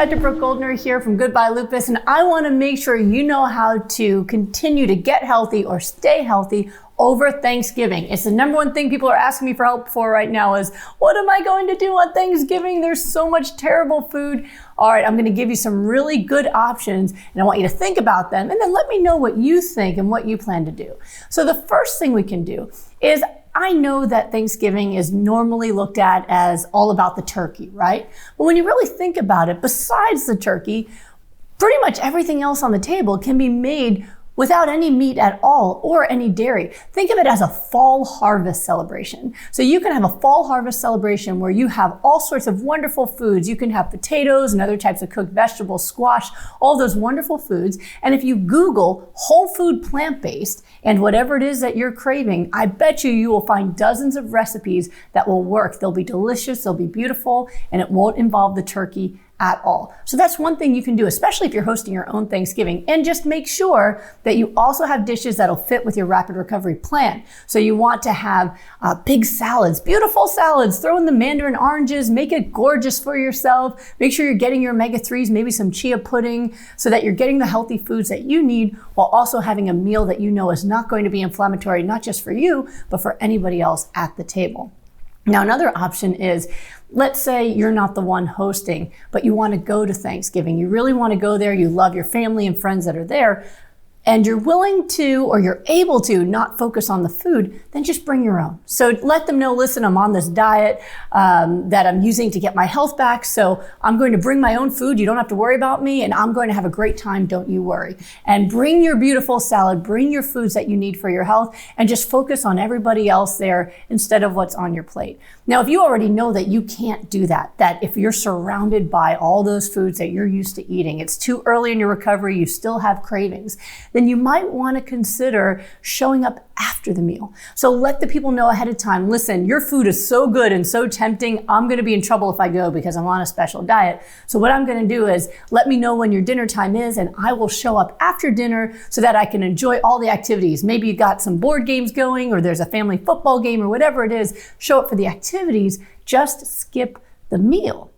Dr. Brooke Goldner here from Goodbye Lupus, and I want to make sure you know how to continue to get healthy or stay healthy over Thanksgiving. It's the number one thing people are asking me for help for right now is, what am I going to do on Thanksgiving? There's so much terrible food. All right, I'm going to give you some really good options, and I want you to think about them, and then let me know what you think and what you plan to do. So the first thing we can do is, I know that Thanksgiving is normally looked at as all about the turkey, right? But when you really think about it, besides the turkey, pretty much everything else on the table can be made without any meat at all or any dairy. Think of it as a fall harvest celebration. So you can have a fall harvest celebration where you have all sorts of wonderful foods. You can have potatoes and other types of cooked vegetables, squash, all those wonderful foods. And if you Google whole food plant-based and whatever it is that you're craving, I bet you will find dozens of recipes that will work. They'll be delicious, they'll be beautiful, and it won't involve the turkey at all. So that's one thing you can do, especially if you're hosting your own Thanksgiving, and just make sure that you also have dishes that'll fit with your rapid recovery plan. So you want to have big salads, beautiful salads, throw in the mandarin oranges, make it gorgeous for yourself. Make sure you're getting your omega-3s, maybe some chia pudding, so that you're getting the healthy foods that you need while also having a meal that you know is not going to be inflammatory, not just for you, but for anybody else at the table. Now, another option is, let's say you're not the one hosting, but you want to go to Thanksgiving. You really want to go there. You love your family and friends that are there, and you're willing to, or you're able to, not focus on the food, then just bring your own. So let them know, listen, I'm on this diet that I'm using to get my health back, so I'm going to bring my own food. You don't have to worry about me, and I'm going to have a great time. Don't you worry. And bring your beautiful salad, bring your foods that you need for your health, and just focus on everybody else there instead of what's on your plate. Now, if you already know that you can't do that if you're surrounded by all those foods that you're used to eating, it's too early in your recovery, you still have cravings, then you might want to consider showing up after the meal. So let the people know ahead of time, listen, your food is so good and so tempting, I'm going to be in trouble if I go because I'm on a special diet. So what I'm going to do is let me know when your dinner time is, and I will show up after dinner so that I can enjoy all the activities. Maybe you got some board games going, or there's a family football game, or whatever it is. Show up for the activities, just skip the meal.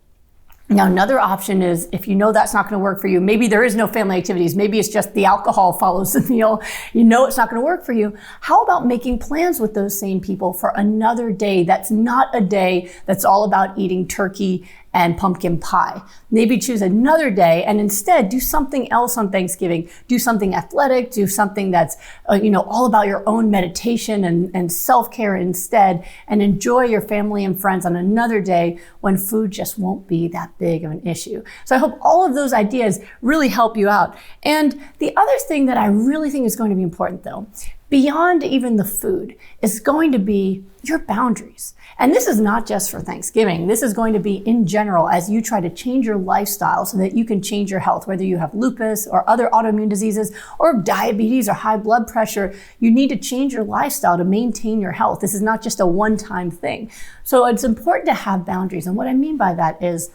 Now, another option is, if you know that's not going to work for you, maybe there is no family activities, maybe it's just the alcohol follows the meal, you know it's not going to work for you. How about making plans with those same people for another day that's not a day that's all about eating turkey and pumpkin pie? Maybe choose another day and instead do something else on Thanksgiving. Do something athletic, do something that's all about your own meditation and self-care instead, and enjoy your family and friends on another day when food just won't be that big of an issue. So I hope all of those ideas really help you out. And the other thing that I really think is going to be important, though, beyond even the food, is going to be your boundaries. And this is not just for Thanksgiving. This is going to be in general as you try to change your lifestyle so that you can change your health. Whether you have lupus or other autoimmune diseases or diabetes or high blood pressure, you need to change your lifestyle to maintain your health. This is not just a one-time thing. So it's important to have boundaries. And what I mean by that is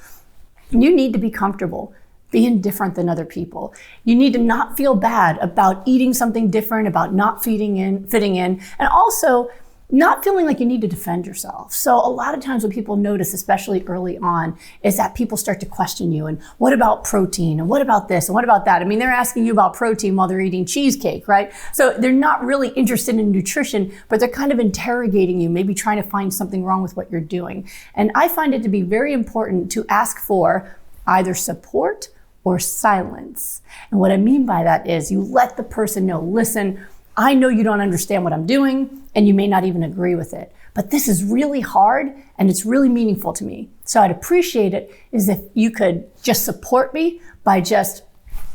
you need to be comfortable being different than other people. You need to not feel bad about eating something different, about not fitting in, and also not feeling like you need to defend yourself. So a lot of times what people notice, especially early on, is that people start to question you. And what about protein? And what about this? And what about that? I mean, they're asking you about protein while they're eating cheesecake, right? So they're not really interested in nutrition, but they're kind of interrogating you, maybe trying to find something wrong with what you're doing. And I find it to be very important to ask for either support or silence. And what I mean by that is you let the person know, listen, I know you don't understand what I'm doing, and you may not even agree with it, but this is really hard and it's really meaningful to me. So I'd appreciate it is if you could just support me by just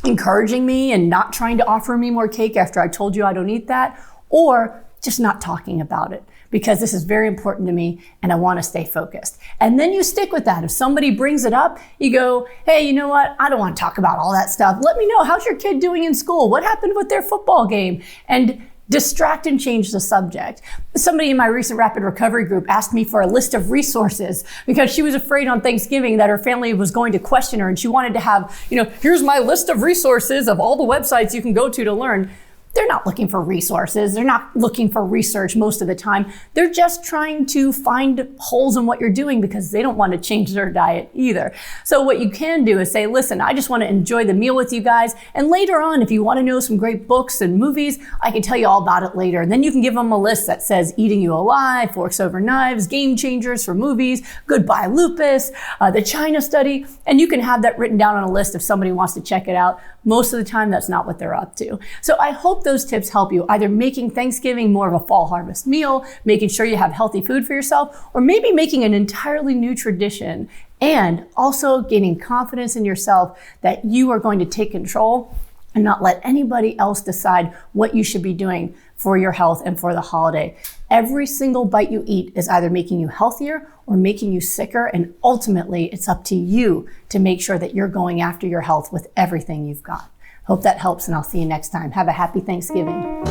encouraging me and not trying to offer me more cake after I told you I don't eat that, or just not talking about it, because this is very important to me and I want to stay focused. And then you stick with that. If somebody brings it up, you go, hey, you know what? I don't want to talk about all that stuff. Let me know, how's your kid doing in school? What happened with their football game? And distract and change the subject. Somebody in my recent rapid recovery group asked me for a list of resources because she was afraid on Thanksgiving that her family was going to question her, and she wanted to have, here's my list of resources of all the websites you can go to learn. they're not looking for resources. They're not looking for research most of the time. They're just trying to find holes in what you're doing because they don't want to change their diet either. So what you can do is say, listen, I just want to enjoy the meal with you guys. And later on, if you want to know some great books and movies, I can tell you all about it later. And then you can give them a list that says Eating You Alive, Forks Over Knives, Game Changers for movies, Goodbye Lupus, the China Study. And you can have that written down on a list if somebody wants to check it out. Most of the time, that's not what they're up to. So I hope those tips help you, either making Thanksgiving more of a fall harvest meal, making sure you have healthy food for yourself, or maybe making an entirely new tradition, and also gaining confidence in yourself that you are going to take control and not let anybody else decide what you should be doing for your health and for the holiday. Every single bite you eat is either making you healthier or making you sicker, and ultimately it's up to you to make sure that you're going after your health with everything you've got. Hope that helps, and I'll see you next time. Have a happy Thanksgiving.